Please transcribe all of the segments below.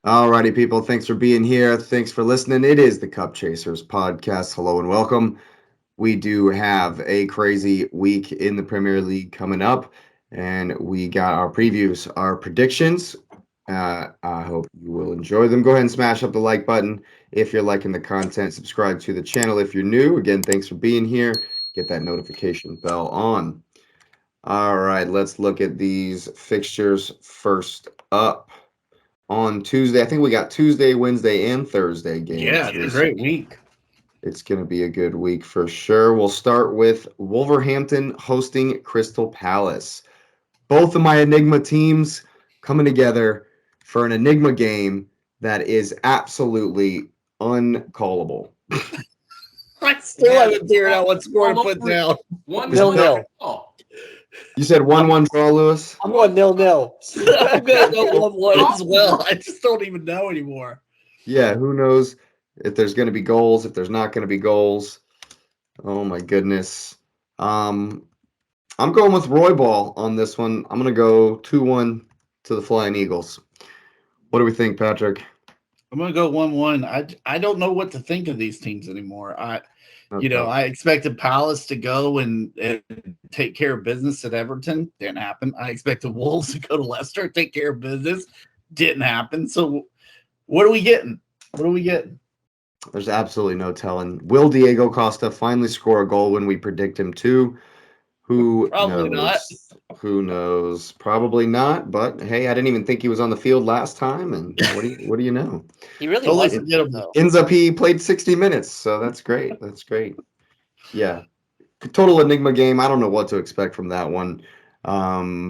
Alrighty, people. Thanks for being here. Thanks for listening. It is the Cup Chasers podcast. Hello and welcome. We do have a crazy week in the Premier League coming up, and we got our previews, our predictions. I hope you will enjoy them. Go ahead and smash up the like button if you're liking the content. Subscribe to the channel if you're new. Again, thanks for being here. Get that notification bell on. All right, let's look at these fixtures first up. On Tuesday, I think we got Tuesday, Wednesday, and Thursday games. Yeah, it's a great week. It's going to be a good week for sure. We'll start with Wolverhampton hosting Crystal Palace. Both of my Enigma teams coming together for an Enigma game that is absolutely uncallable. I still haven't figured out what score to put down. 1-0. You said 1-1 draw, Lewis? I'm going 0-0. I'm going to go 1-1 as well. I just don't even know anymore. Yeah, who knows if there's going to be goals, if there's not going to be goals. Oh, my goodness. I'm going with Roy Ball on this one. I'm going to go 2-1 to the Flying Eagles. What do we think, Patrick? I'm going to go 1-1. I don't know what to think of these teams anymore. Okay. I expected Palace to go and take care of business at Everton. Didn't happen. I expected Wolves to go to Leicester, take care of business. Didn't happen. So what are we getting? There's absolutely no telling. Will Diego Costa finally score a goal when we predict him to? Who Probably knows? Who knows? Probably not. But hey, I didn't even think he was on the field last time. And what do you know? He really Totally wasn't, forgettable. though. Ends up he played 60 minutes, so that's great. That's great. Yeah, total Enigma game. I don't know what to expect from that one. Yeah,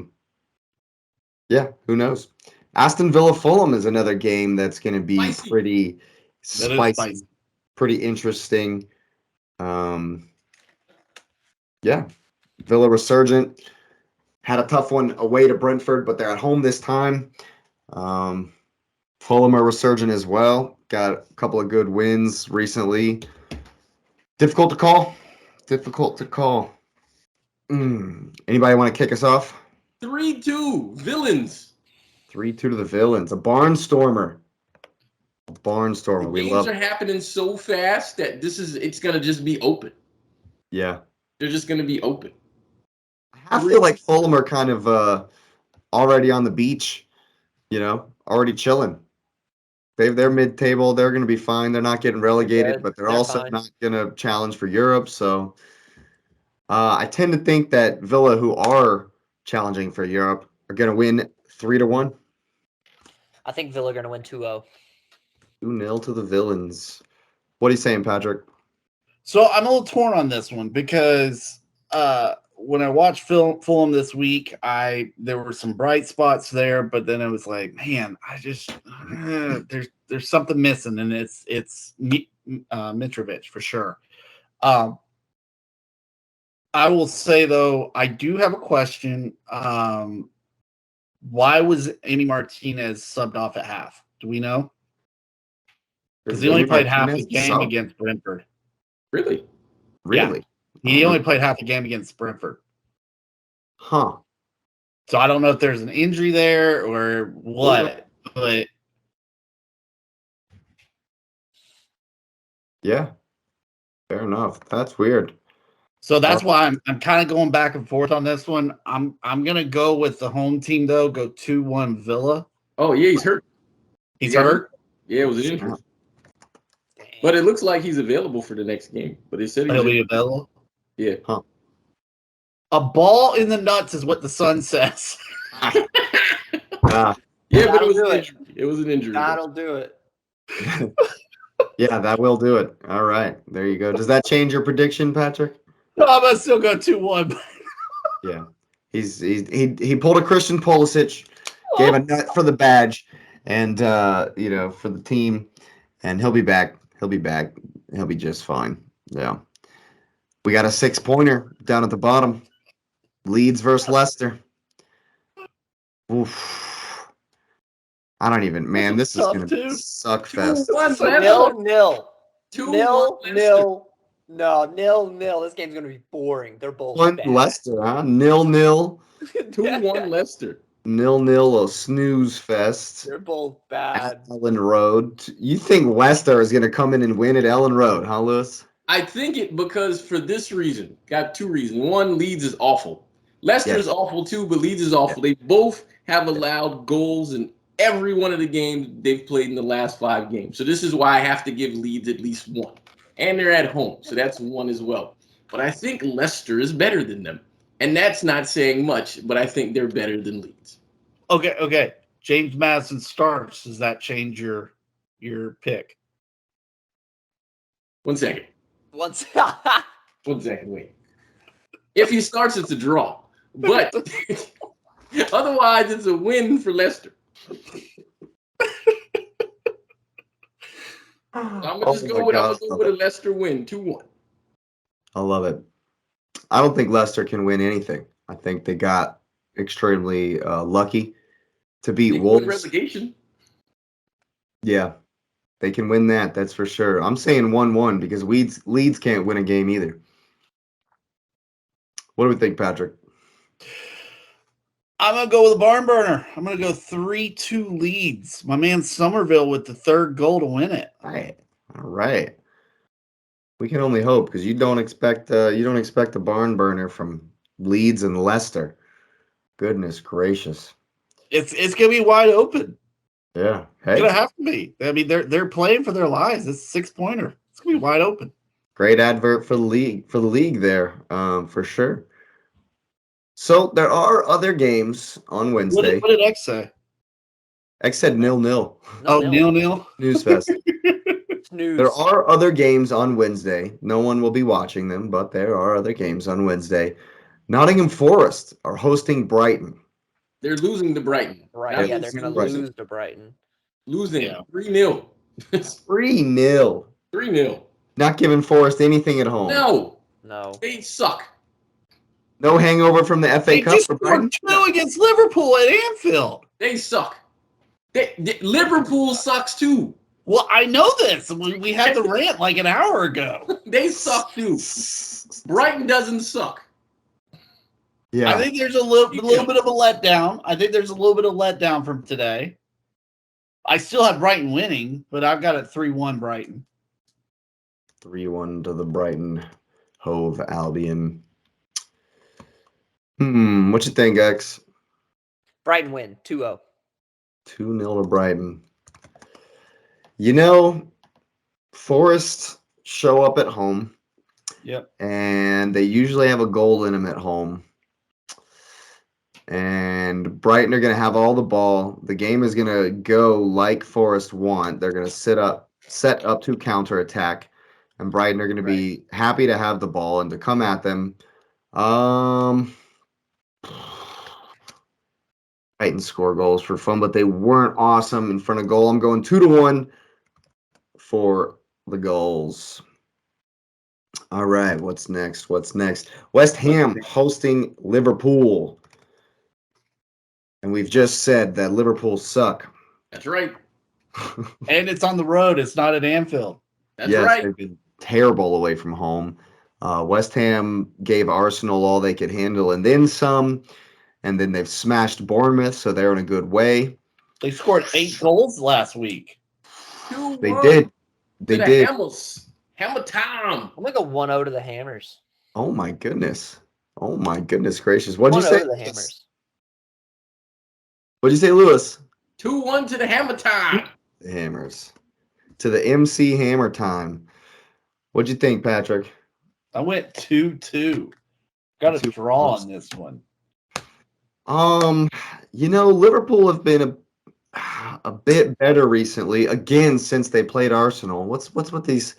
who knows? Aston Villa Fulham is another game that's going to be Spicy. pretty That is spicy, pretty interesting. Yeah, Villa resurgent. Had a tough one away to Brentford, but they're at home this time. Fulham are resurgent as well. Got a couple of good wins recently. Difficult to call. Anybody want to kick us off? 3-2. Villains. 3-2 to the Villains. A barnstormer. The We games love. are happening so fast that it's gonna just be open. Yeah. They're just gonna be open. I feel like Fulham are kind of already on the beach, already chilling. They're mid-table. They're going to be fine. They're not getting relegated, but they're also fine. not going to challenge for Europe. So I tend to think that Villa, who are challenging for Europe, are going to win 3-1. I think Villa are going to win 2-0. 2-0 to the Villains. What are you saying, Patrick? So I'm a little torn on this one because when I watched Fulham this week, there were some bright spots there, but then it was like, man, I just there's something missing, and it's Mitrovic for sure. I will say though, I do have a question. Why was Amy Martinez subbed off at half? Do we know? Because he only played half the game against Brentford. Really? Really? Yeah. He only played half the game against Brentford. Huh. So I don't know if there's an injury there or what, but yeah, fair enough. That's weird. So that's why I'm kind of going back and forth on this one. I'm gonna go with the home team though. Go 2-1 Villa. Oh yeah, he's hurt. He's hurt. Yeah, it was an injury. But it looks like he's available for the next game. But they said He'll be available. Yeah. Huh. A ball in the nuts is what the Sun says. Yeah, but it was an injury. It was an injury. That'll do it. Yeah, that will do it. All right, there you go. Does that change your prediction, Patrick? No, I'm gonna still go 2-1. Yeah, he pulled a Christian Pulisic, gave a nut for the badge, and for the team, and he'll be back. He'll be just fine. Yeah, we got a 6-pointer down at the bottom. Leeds versus Leicester. Oof. I don't even. Man, this is gonna suck fest. 0-0. 2-0. No, 0-0. This game's gonna be boring. They're both bad. Leicester, huh? 0-0. 2-1 Leicester. 0-0, a snooze fest They're both at bad. Ellen Road. You think Leicester is going to come in and win at Ellen Road, huh, Lewis? I think it because for this reason. Got two reasons. One, Leeds is awful. Leicester is awful too, but Leeds is awful. They both have allowed goals in every one of the games they've played in the last 5 games. So this is why I have to give Leeds at least one. And they're at home, so that's one as well. But I think Leicester is better than them. And that's not saying much, but I think they're better than Leeds. Okay. James Madison starts. Does that change your pick? 1 second. Once 1 second, wait. If he starts, it's a draw. But otherwise, it's a win for Leicester. So I'm gonna just go with a Leicester win, 2-1. I love it. I don't think Leicester can win anything. I think they got extremely lucky to beat They can Wolves. win relegation. Yeah, they can win that. That's for sure. I'm saying 1-1 because Leeds can't win a game either. What do we think, Patrick? I'm going to go with a barn burner. I'm going to go 3-2 Leeds. My man Somerville with the 3rd goal to win it. All right. We can only hope because you don't expect a barn burner from Leeds and Leicester. Goodness gracious. It's going to be wide open. Yeah. It's Hey. going to have to be. I mean, they're playing for their lives. It's a 6-pointer. It's going to be wide open. Great advert for the league there, for sure. So there are other games on Wednesday. What did X say? X said 0-0. Oh, 0-0? Snooze fest. Snooze. There are other games on Wednesday. No one will be watching them, but there are other games on Wednesday. Nottingham Forest are hosting Brighton. They're losing to Brighton. Right, yeah, they're going to lose to Brighton. Losing 3-0. 3-0. 3-0. Not giving Forest anything at home. No. They suck. No hangover from the FA They Cup just for Brighton? scored 2 against Liverpool at Anfield. They suck. Liverpool sucks too. Well, I know this. We had the rant like an hour ago. They suck too. Brighton doesn't suck. Yeah. I think there's a little bit of a letdown. I think there's a little bit of letdown from today. I still have Brighton winning, but I've got it 3-1 Brighton. 3-1 to the Brighton Hove Albion. What you think, X? Brighton win, 2-0. 2-0 to Brighton. You know, Forest show up at home. Yep. And they usually have a goal in them at home. And Brighton are going to have all the ball. The game is going to go like Forest want. They're going to set up to counterattack. And Brighton are going to be happy to have the ball and to come at them. Brighton score goals for fun, but they weren't awesome in front of goal. I'm going 2-1 for the goals. All right, what's next? West Ham hosting Liverpool. And we've just said that Liverpool suck. That's right. And it's on the road. It's not at Anfield. That's right. They've been terrible away from home. West Ham gave Arsenal all they could handle and then some. And then they've smashed Bournemouth, so they're in a good way. They scored 8 goals last week. They did. They did. Hammer time. I'm going to go 1-0 to the Hammers. Oh, my goodness. Oh, my goodness gracious. What'd you say? 1-0 to the Hammers. What'd you say, Lewis? 2-1 to the Hammer time. The Hammers. To the MC Hammer time. What'd you think, Patrick? I went 2-2. Got a draw on this one. Liverpool have been a bit better recently, again, since they played Arsenal. What's with these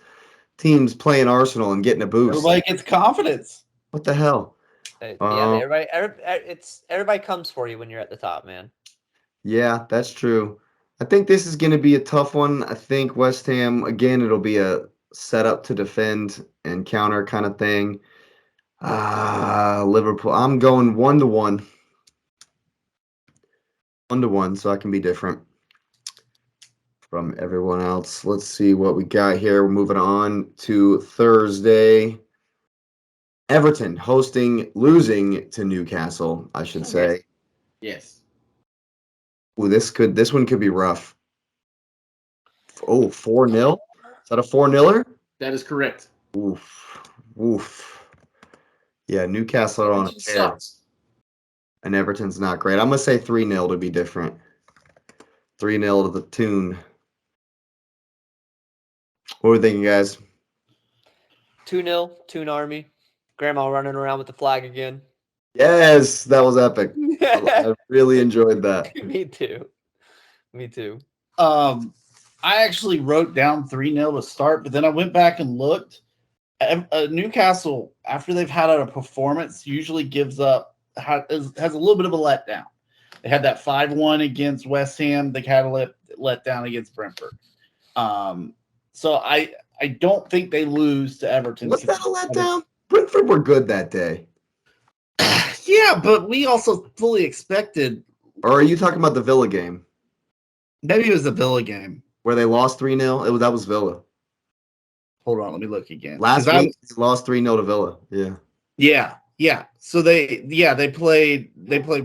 teams playing Arsenal and getting a boost? Everybody gets confidence. What the hell? Everybody comes for you when you're at the top, man. Yeah, that's true. I think this is going to be a tough one. I think West Ham, again, it'll be a setup to defend and counter kind of thing. Liverpool, I'm going 1-1. 1-1, so I can be different from everyone else. Let's see what we got here. We're moving on to Thursday. Everton losing to Newcastle, I should say. Yes. Ooh, this one could be rough. Oh, 4-0? Is that a 4-0er? That is correct. Oof. Oof. Yeah, Newcastle are on a Everton tear, sucks. and Everton's not great. I'm gonna say 3-0 to be different. 3-0 to the tune. What were you thinking, guys? 2-0, Toon Army. Grandma running around with the flag again. Yes, that was epic. I really enjoyed that. Me too. Me too. I actually wrote down 3-0 to start, but then I went back and looked. Newcastle, after they've had a performance, usually gives up, has a little bit of a letdown. They had that 5-1 against West Ham. They had a let down against Brentford. So I don't think they lose to Everton. Was that a letdown? Brentford were good that day. Yeah, but we also fully expected. Or are you talking about the Villa game Maybe it was the Villa game. where they lost 3-0? That was Villa. Hold on, let me look again. Last week, they lost 3-0 to Villa. Yeah. Yeah. So they played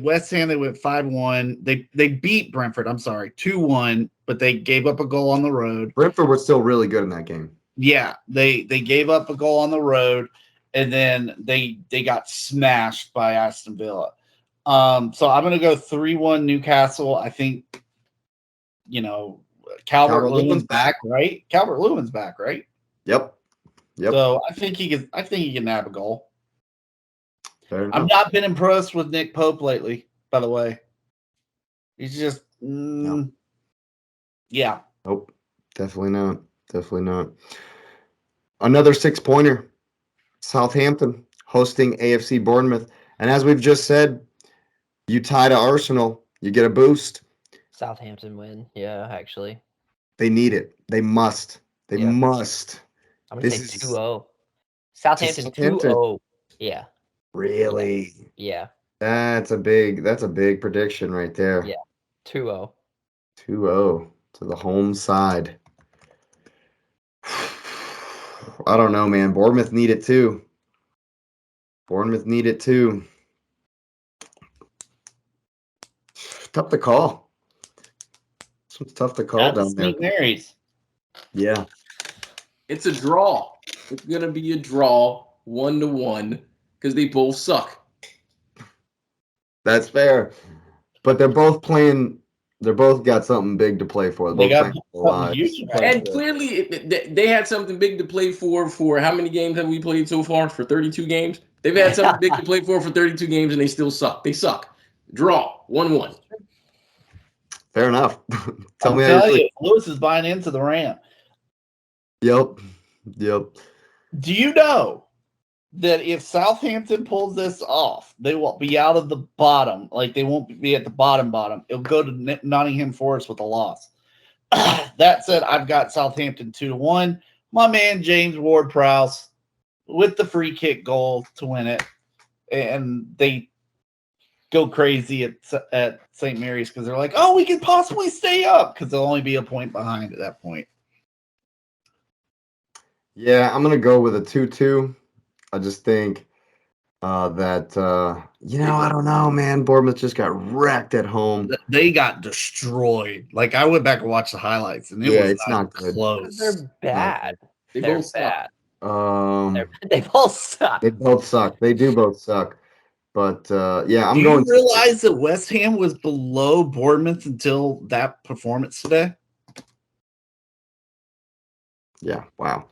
West Ham. They went 5-1. They beat Brentford. I'm sorry, 2-1, but they gave up a goal on the road. Brentford were still really good in that game. Yeah, they gave up a goal on the road, and then they got smashed by Aston Villa. So I'm gonna go 3-1 Newcastle. I think, Calvert-Lewin's back, right? Calvert-Lewin's back, right? Yep. So I think he can nab a goal. Fair enough. I've not been impressed with Nick Pope lately, by the way. He's just, yeah. Nope. Definitely not. Definitely not. Another 6-pointer. Southampton hosting AFC Bournemouth. And as we've just said, you tie to Arsenal, you get a boost. Southampton win. Yeah, actually. They need it. They must. They must. I'm going to say 2-0. Southampton 2-0. Yeah. Really? Yeah. That's a big prediction right there. Yeah. 2-0. 2-0 to the home side. I don't know, man. Bournemouth need it too. Tough to call. It's tough to call down there. St. Mary's. Yeah. It's a draw. It's going to be a draw, 1-1, because they both suck. That's fair. But they're both got something big to play for. They got something huge to play And for. clearly, they had something big to play for how many games have we played so far? For 32 games? They've had something big to play for 32 games, and they still suck. They suck. Draw, 1-1. Fair enough. Tell me, Lewis is buying into the rant. Yep. Do you know that if Southampton pulls this off, they will be out of the bottom? Like, they won't be at the bottom. It'll go to Nottingham Forest with a loss. That said, I've got Southampton 2-1. My man James Ward-Prowse with the free kick goal to win it, and they go crazy at St. Mary's because they're like, "Oh, we could possibly stay up," because they'll only be a point behind at that point. Yeah, I'm gonna go with a 2-2. I just think that I don't know, man. Bournemouth just got wrecked at home. They got destroyed. Like, I went back and watched the highlights, and it's not good. Close. They're bad. They're both bad. They both suck. They both suck. They do both suck. But I'm going. Do you realize that West Ham was below Bournemouth until that performance today? Yeah. Wow.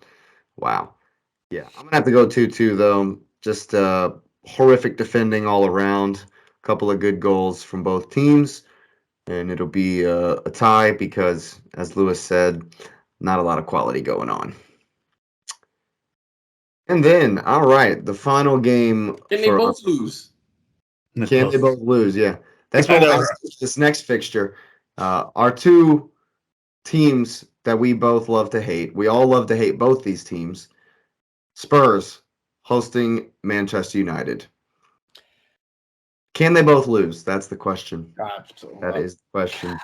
Yeah, I'm gonna have to go 2-2 though. Just horrific defending all around. A couple of good goals from both teams, and it'll be a tie because, as Lewis said, not a lot of quality going on. And then, all right, the final game. Can they both lose? Can they both lose? Yeah, that's what this next fixture. Our two teams that we both love to hate. We all love to hate both these teams. Spurs hosting Manchester United. Can they both lose? That's the question. That is the question.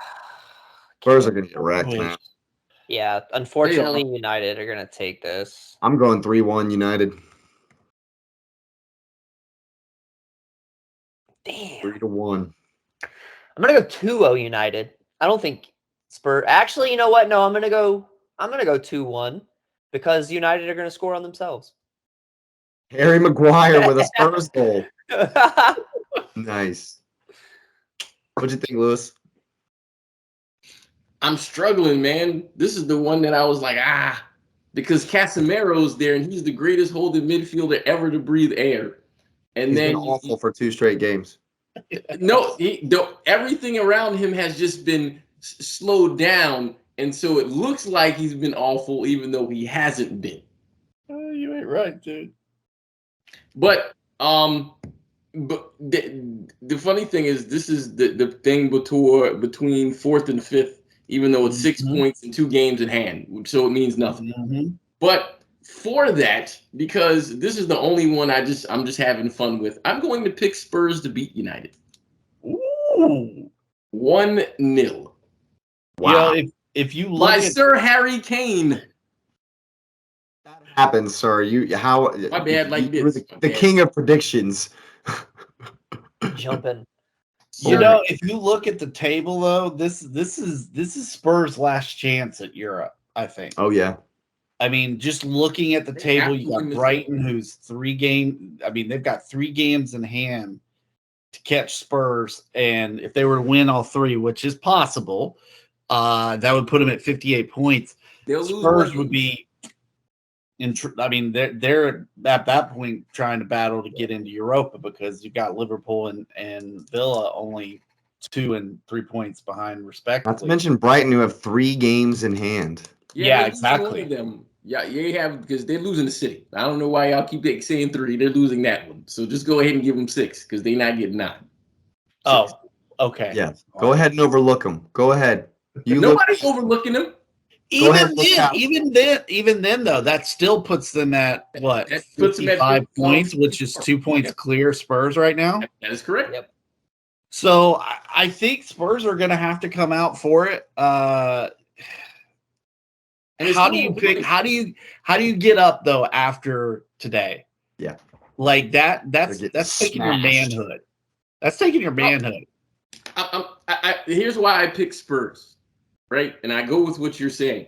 Spurs are going to get wrecked, man. Yeah, unfortunately, United are going to take this. I'm going 3-1 United. Damn. 3-1. I'm gonna go 2-0 United. I don't think Spurs. Actually, you know what? No, I'm gonna go 2-1 because United are gonna score on themselves. Harry Maguire with a Spurs goal. Nice. What'd you think, Lewis? I'm struggling, man. This is the one that I was like, because Casemiro's there and he's the greatest holding midfielder ever to breathe air. And He's then been awful for 2 straight games. everything around him has just been slowed down, and so it looks like he's been awful, even though he hasn't been. You ain't right, dude. But the funny thing is, this is the thing between fourth and fifth, even though it's 6 points and 2 games in hand, so it means nothing. But for that, because this is the only one I'm just having fun with, I'm going to pick Spurs to beat United. Ooh. 1-0. Wow. You know, if you look By at Sir Harry Kane. That happens, sir. My bad, like you were this. the king of predictions. Jumping. You know, if you look at the table though, this is Spurs' last chance at Europe, I think. Oh yeah. I mean, just looking at the table, you got Brighton, who's they've got 3 games in hand to catch Spurs, and if they were to win all 3, which is possible, that would put them at 58 points. Spurs would be they're at that point trying to battle to get into Europa because you've got Liverpool and Villa only 2 and 3 points behind, respectively. Not to mention Brighton, who have 3 games in hand. Yeah, exactly. One of them. Yeah, you have because they're losing the City. I don't know why y'all keep saying 3. They're losing that one. So just go ahead and give them 6 because they're not getting 9. 6. Oh, okay. Yeah. Go ahead and overlook them. Go ahead. Nobody's overlooking them. Even then, though, that still puts them at what? That puts them at 55 points, which is 2 points clear Spurs right now. That is correct. Yep. So I think Spurs are going to have to come out for it. How do you pick? How do you get up though after today? Yeah, like that's taking your manhood. That's taking your manhood. Here's why I pick Spurs, right? And I go with what you're saying.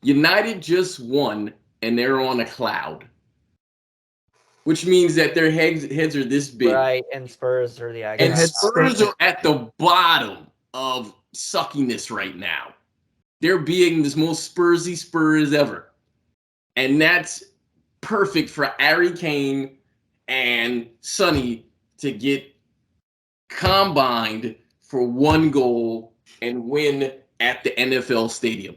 United just won, and they're on a cloud, which means that their heads are this big, right? And Spurs are the and Spurs are at the bottom of suckiness right now. They're being the most Spursy Spurs ever. And that's perfect for Harry Kane and Sonny to get combined for 1 goal and win at the NFL stadium.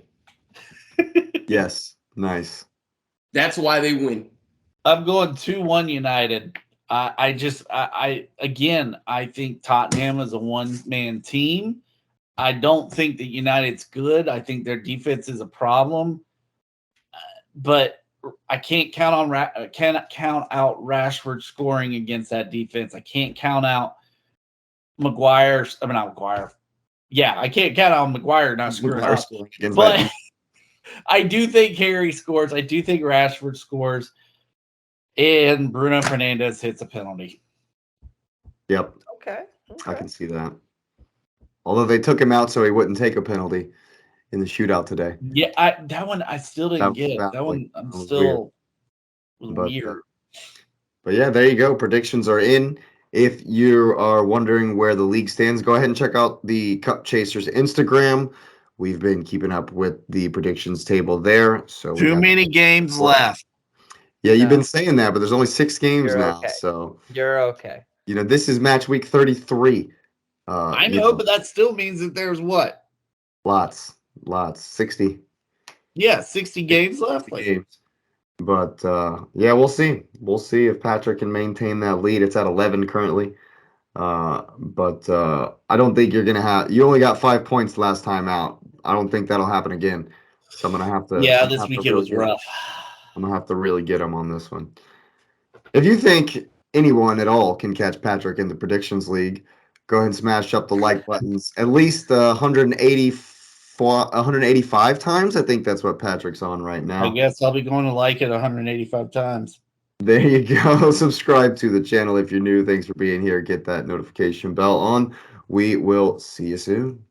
Yes. Nice. That's why they win. I'm going 2-1 United. I think Tottenham is a one-man team. I don't think that United's good. I think their defense is a problem, but I can't count out Rashford scoring against that defense. I can't count out not Maguire. Yeah, I can't count out Maguire not scoring against but I do think Harry scores. I do think Rashford scores, and Bruno Fernandes hits a penalty. Yep. Okay. I can see that. Although they took him out so he wouldn't take a penalty in the shootout today. Yeah, that one I still didn't get. That one I'm still weird. But yeah, there you go. Predictions are in. If you are wondering where the league stands, go ahead and check out the Cup Chasers Instagram. We've been keeping up with the predictions table there. So too many games left. Yeah, you've been saying that, but there's only 6 games now. Okay. So you're okay. This is match week 33. I know, but that still means that there's what? Lots. 60. Yeah, 60 games left. Games. But yeah, we'll see. We'll see if Patrick can maintain that lead. It's at 11 currently. But I don't think you're gonna have. You only got 5 points last time out. I don't think that'll happen again. So I'm gonna have to. Yeah, this weekend was rough. I'm gonna have to really get him on this one. If you think anyone at all can catch Patrick in the predictions league, go ahead and smash up the like buttons. At least 185 times. I think that's what Patrick's on right now. I guess I'll be going to like it 185 times. There you go. Subscribe to the channel if you're new. Thanks for being here. Get that notification bell on. We will see you soon.